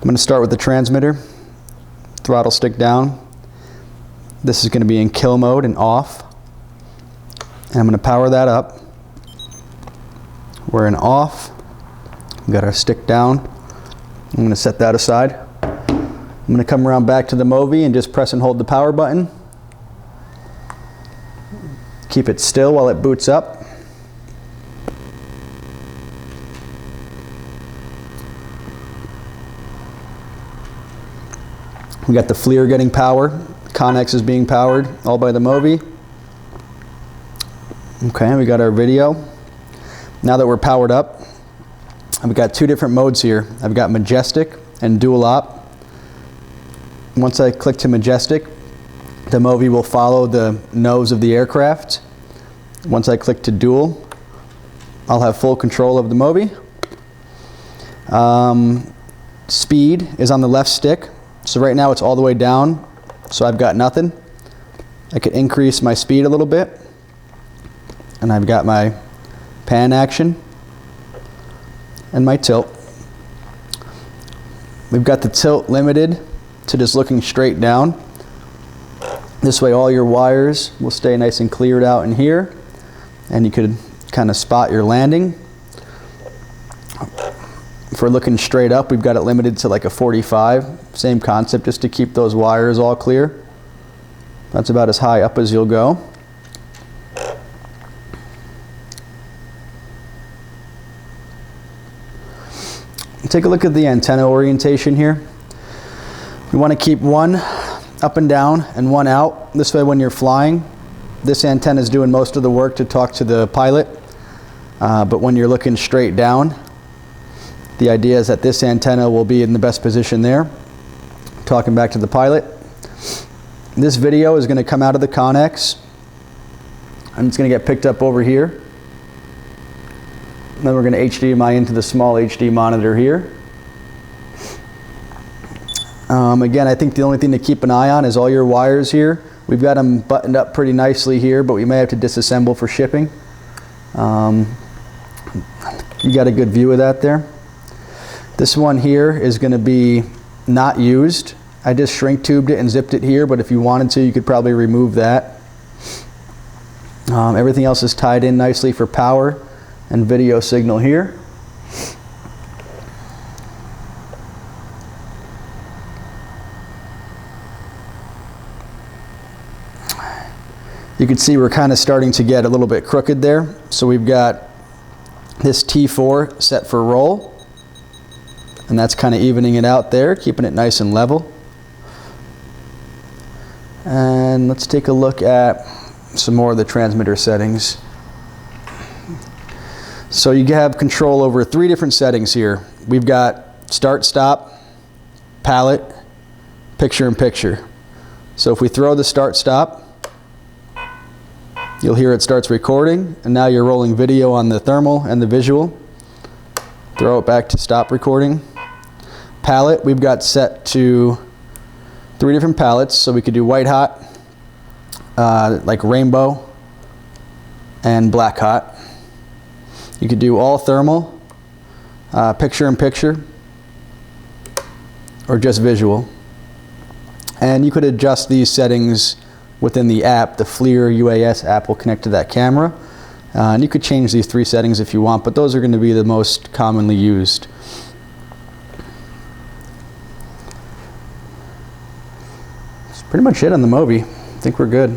I'm going to start with the transmitter. Throttle stick down. This is going to be in kill mode and off. And I'm going to power that up. We're in off. We've got our stick down. I'm going to set that aside. I'm going to come around back to the Movi and just press and hold the power button. Keep it still while it boots up. We got the FLIR getting power. Connex is being powered, all by the Movi. Okay, we got our video. Now that we're powered up, I've got two different modes here. I've got majestic and dual op. Once I click to majestic, the Movi will follow the nose of the aircraft. Once I click to dual, I'll have full control of the Movi. Speed is on the left stick. So right now it's all the way down, so I've got nothing. I could increase my speed a little bit, and I've got my pan action and my tilt. We've got the tilt limited to just looking straight down. This way all your wires will stay nice and cleared out in here, and you could kind of spot your landing. If we're looking straight up, we've got it limited to like a 45. Same concept, just to keep those wires all clear. That's about as high up as you'll go. Take a look at the antenna orientation here. We want to keep one up and down and one out. This way when you're flying, this antenna is doing most of the work to talk to the pilot. But when you're looking straight down, the idea is that this antenna will be in the best position there, talking back to the pilot. This video is going to come out of the Connex, and it's going to get picked up over here. Then we're going to HDMI into the small HD monitor here. Again, I think the only thing to keep an eye on is all your wires here. We've got them buttoned up pretty nicely here, but we may have to disassemble for shipping. You got a good view of that there. This one here is going to be not used. I just shrink tubed it and zipped it here, but if you wanted to, you could probably remove that. Everything else is tied in nicely for power and video signal here. You can see we're kind of starting to get a little bit crooked there. So we've got this T4 set for roll. And that's kind of evening it out there, keeping it nice and level. And let's take a look at some more of the transmitter settings. So you have control over 3 different settings here. We've got start, stop, palette, picture in picture. So if we throw the start, stop, you'll hear it starts recording, and now you're rolling video on the thermal and the visual. Throw it back to stop recording. Palette, we've got set to 3 different palettes, so we could do white hot, like rainbow, and black hot. You could do all thermal, picture in picture, or just visual. And you could adjust these settings within the app. The FLIR UAS app will connect to that camera. And you could change these 3 settings if you want, but those are going to be the most commonly used. That's pretty much it on the Movi. I think we're good. Do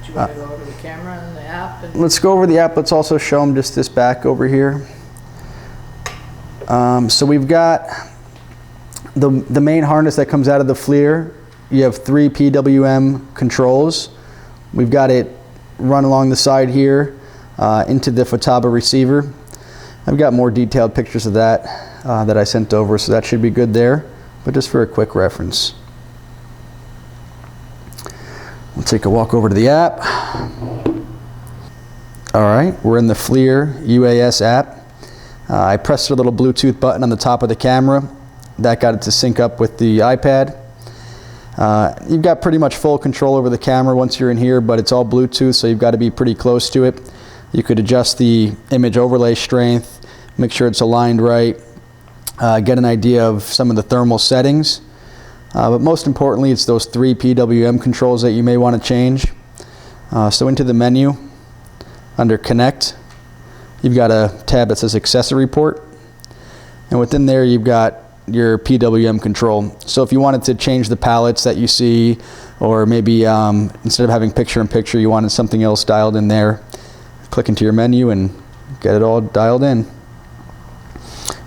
you want to go over the camera and the app? Let's go over the app. Let's also show them just this back over here. So we've got the main harness that comes out of the FLIR. You have 3 PWM controls. We've got it run along the side here into the Futaba receiver. I've got more detailed pictures of that that I sent over, so that should be good there, but just for a quick reference. We'll take a walk over to the app. All right, we're in the FLIR UAS app. I pressed a little Bluetooth button on the top of the camera. That got it to sync up with the iPad. You've got pretty much full control over the camera once you're in here, but it's all Bluetooth, so you've got to be pretty close to it. You could adjust the image overlay strength, make sure it's aligned right. get an idea of some of the thermal settings. But most importantly, it's those 3 PWM controls that you may want to change. So into the menu, under Connect, you've got a tab that says Accessory Port. And within there, you've got your PWM control. So if you wanted to change the palettes that you see, or maybe instead of having picture-in-picture, you wanted something else dialed in there, click into your menu and get it all dialed in.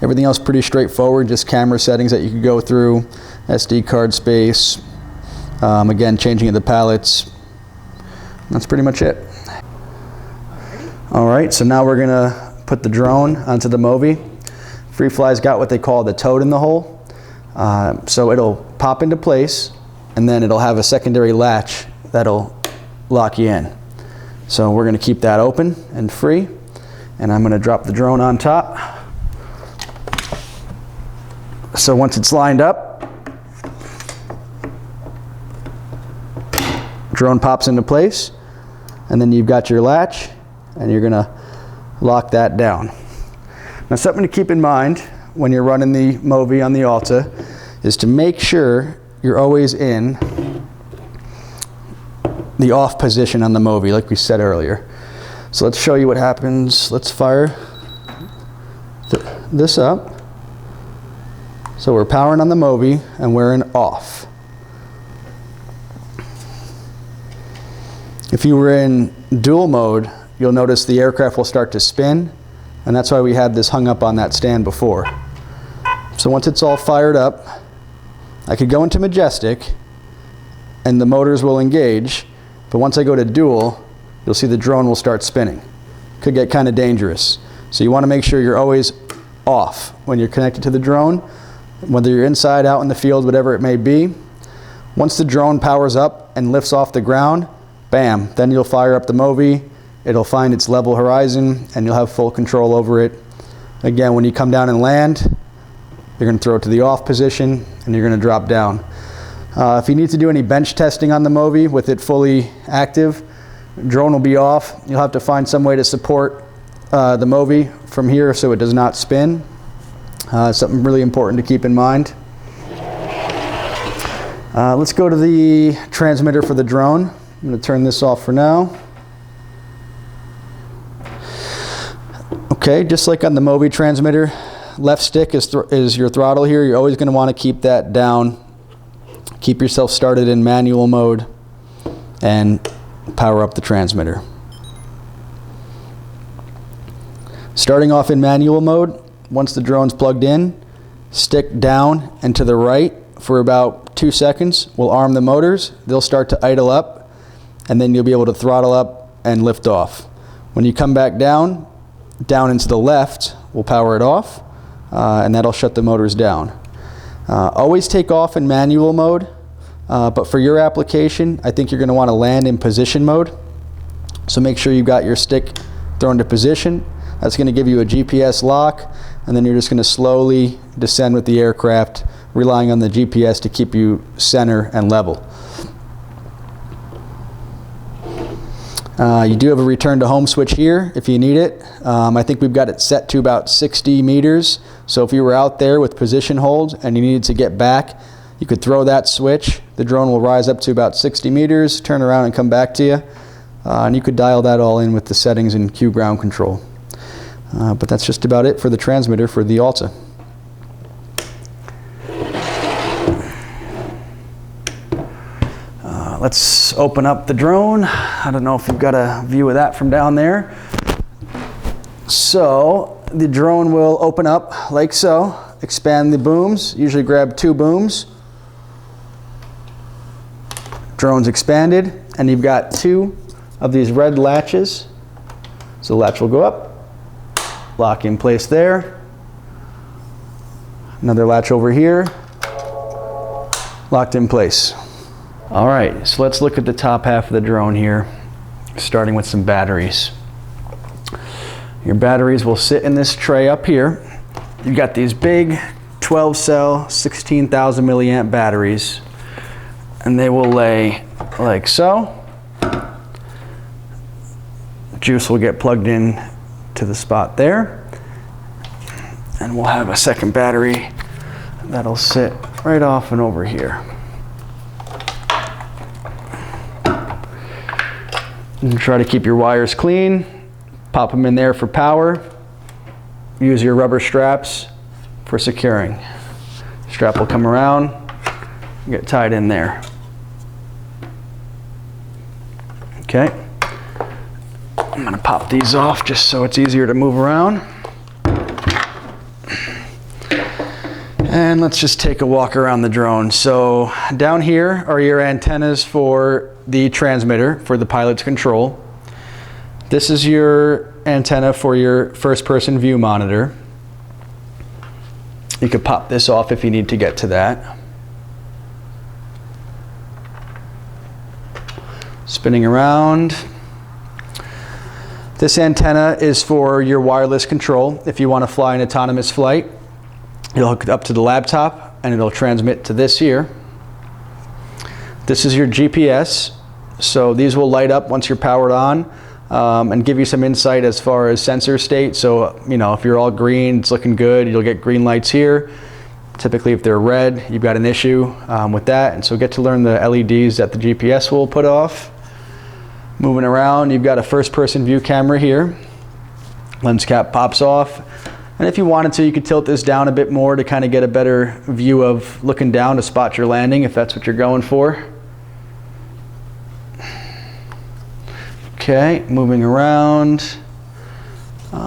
Everything else pretty straightforward, just camera settings that you could go through, SD card space, again, changing of the palettes. That's pretty much it. All right, so now we're gonna put the drone onto the Movi. FreeFly's got what they call the toad in the hole. So it'll pop into place, and then it'll have a secondary latch that'll lock you in. So we're gonna keep that open and free, and I'm gonna drop the drone on top. So once it's lined up, drone pops into place, and then you've got your latch, and you're gonna lock that down. Now, something to keep in mind when you're running the Movi on the Alta is to make sure you're always in the off position on the Movi, like we said earlier. So let's show you what happens. Let's fire this up. So we're powering on the Movi and we're in off. If you were in dual mode, you'll notice the aircraft will start to spin, and that's why we had this hung up on that stand before. So once it's all fired up, I could go into majestic and the motors will engage, but once I go to dual, you'll see the drone will start spinning. Could get kind of dangerous. So you want to make sure you're always off when you're connected to the drone, whether you're inside, out in the field, whatever it may be. Once the drone powers up and lifts off the ground, bam, then you'll fire up the Movi, it'll find its level horizon, and you'll have full control over it. Again, when you come down and land, you're going to throw it to the off position, and you're going to drop down. If you need to do any bench testing on the Movi with it fully active, drone will be off. You'll have to find some way to support the Movi from here so it does not spin. Something really important to keep in mind. Let's go to the transmitter for the drone. I'm going to turn this off for now. Okay, just like on the Movi transmitter, left stick is your throttle here. You're always going to want to keep that down. Keep yourself started in manual mode and power up the transmitter. Starting off in manual mode, once the drone's plugged in, stick down and to the right for about 2 seconds. We'll arm the motors. They'll start to idle up, and then you'll be able to throttle up and lift off. When you come back down into the left, we'll power it off, and that'll shut the motors down. Always take off in manual mode, but for your application, I think you're going to want to land in position mode. So make sure you've got your stick thrown to position. That's going to give you a GPS lock, and then you're just going to slowly descend with the aircraft, relying on the GPS to keep you center and level. You do have a return to home switch here if you need it. I think we've got it set to about 60 meters. So if you were out there with position hold and you needed to get back, you could throw that switch. The drone will rise up to about 60 meters, turn around and come back to you. And you could dial that all in with the settings in Q ground control. But that's just about it for the transmitter for the Alta. Let's open up the drone. I don't know if you've got a view of that from down there. So the drone will open up like so, expand the booms, usually grab 2 booms. Drone's expanded, and you've got 2 of these red latches. So the latch will go up, lock in place there. Another latch over here, locked in place. All right, so let's look at the top half of the drone here, starting with some batteries. Your batteries will sit in this tray up here. You've got these big 12-cell, 16,000 milliamp batteries, and they will lay like so. Juice will get plugged in to the spot there, and then we'll have a second battery that'll sit right off and over here. And try to keep your wires clean. Pop them in there for power. Use your rubber straps for securing. Strap will come around, get tied in there. Okay. I'm gonna pop these off just so it's easier to move around. And let's just take a walk around the drone. So down here are your antennas for the transmitter, for the pilot's control. This is your antenna for your first-person view monitor. You could pop this off if you need to get to that. Spinning around. This antenna is for your wireless control. If you want to fly an autonomous flight, you'll hook it up to the laptop and it'll transmit to this here. This is your GPS. So these will light up once you're powered on and give you some insight as far as sensor state. So, you know, if you're all green, it's looking good, you'll get green lights here. Typically if they're red, you've got an issue with that. And so get to learn the LEDs that the GPS will put off. Moving around, you've got a first-person view camera here. Lens cap pops off. And if you wanted to, you could tilt this down a bit more to kind of get a better view of looking down to spot your landing if that's what you're going for. Okay, moving around.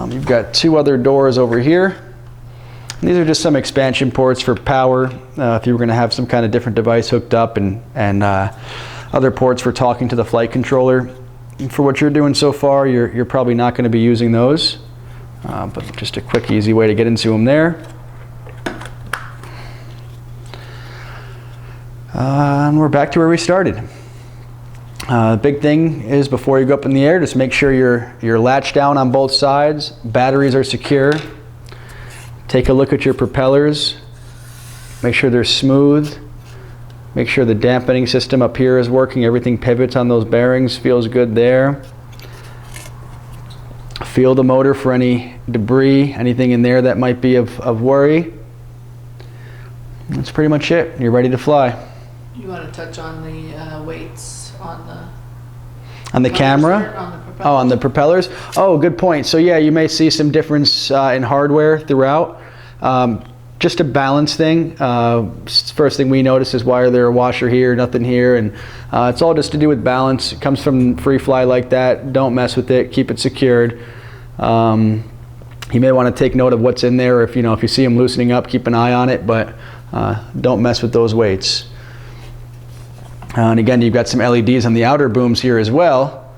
You've got two other doors over here. And these are just some expansion ports for power. If you were going to have some kind of different device hooked up, and other ports for talking to the flight controller. For what you're doing so far, you're probably not going to be using those. But just a quick, easy way to get into them there. And we're back to where we started. The big thing is before you go up in the air, just make sure you're latched down on both sides. Batteries are secure. Take a look at your propellers. Make sure they're smooth. Make sure the dampening system up here is working. Everything pivots on those bearings, feels good there. Feel the motor for any debris, anything in there that might be of worry. That's pretty much it. You're ready to fly. You want to touch on the weights on the camera? On the propellers? On the propellers? Oh, good point. So yeah, you may see some difference in hardware throughout. Just a balance thing. First thing we notice is why are there a washer here, nothing here, and it's all just to do with balance. It comes from free fly like that. Don't mess with it. Keep it secured. You may want to take note of what's in there. If you see them loosening up, keep an eye on it, but don't mess with those weights. And again, you've got some LEDs on the outer booms here as well.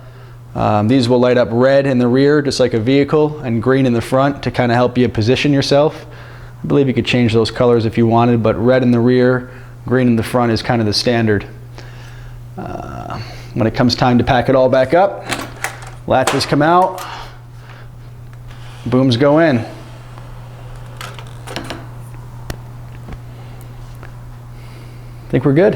These will light up red in the rear, just like a vehicle, and green in the front to kind of help you position yourself. I believe you could change those colors if you wanted, but red in the rear, green in the front is kind of the standard. When it comes time to pack it all back up, latches come out, booms go in. I think we're good.